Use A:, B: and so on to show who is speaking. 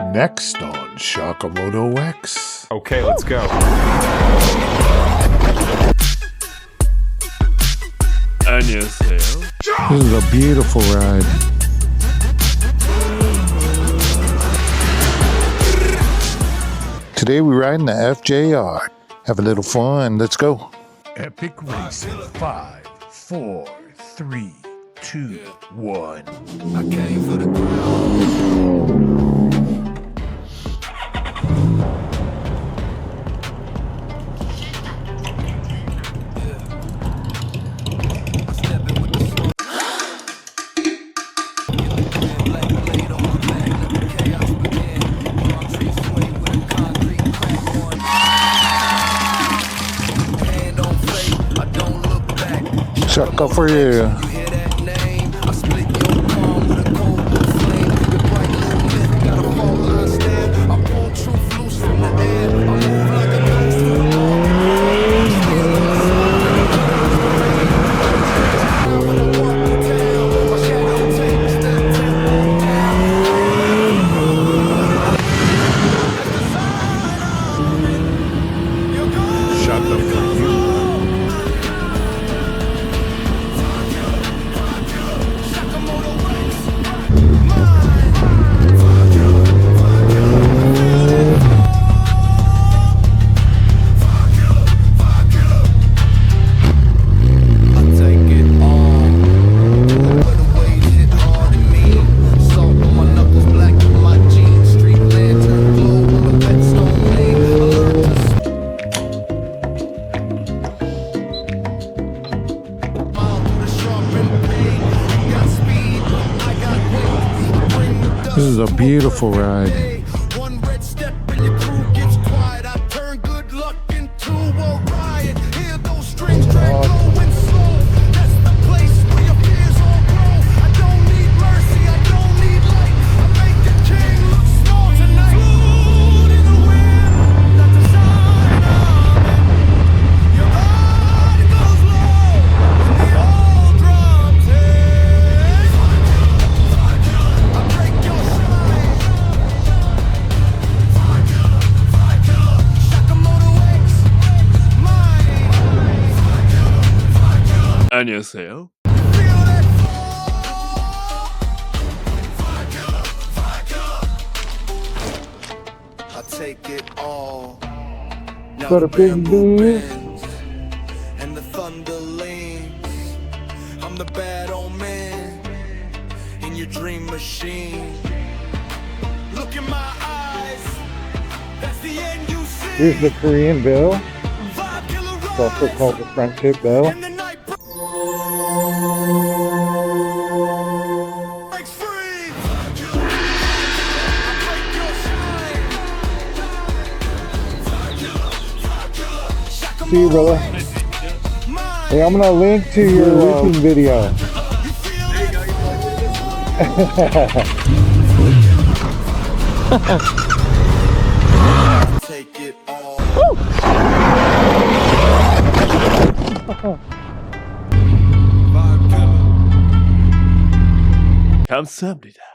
A: Next on Shakamoto X.
B: Okay, let's go. 안녕하세요.
A: This is a beautiful ride. Today we ride in the FJR. Have a little fun. Let's go. Epic racing. 5, 4, 3, 2, 1.
C: I came for the ground.
A: Shaka for you. This is a beautiful ride.
C: One red step and your crew gets quiet. I turn good luck into a riot. Hear those strings drag going slow. That's the place where your fears all grow. I don't need mercy, I don't need light. I make the king look small tonight. Float in the wind, that's the sign of it. Your body goes low, and the old drums hit. I break your shine. Shakamoto X, mine.
B: 안녕하세요.
C: Feel that fall. I take it all. Now
A: Got a
C: the
A: big
C: bamboo
A: beat.
C: bends and the thunder leans. I'm the bad old man in your dream machine. Look in my eyes. That's the end you see.
A: Here's the Korean bell.
C: Vibe killer
A: It's also
C: rise.
A: called the front tip bell.
C: And the night breaks free. I break your shine.
A: See you, brother.
C: Mine.
A: Hey, I'm gonna link to your racing video.
C: You feel it? Take it all. Vibe killer.
B: 감사합니다.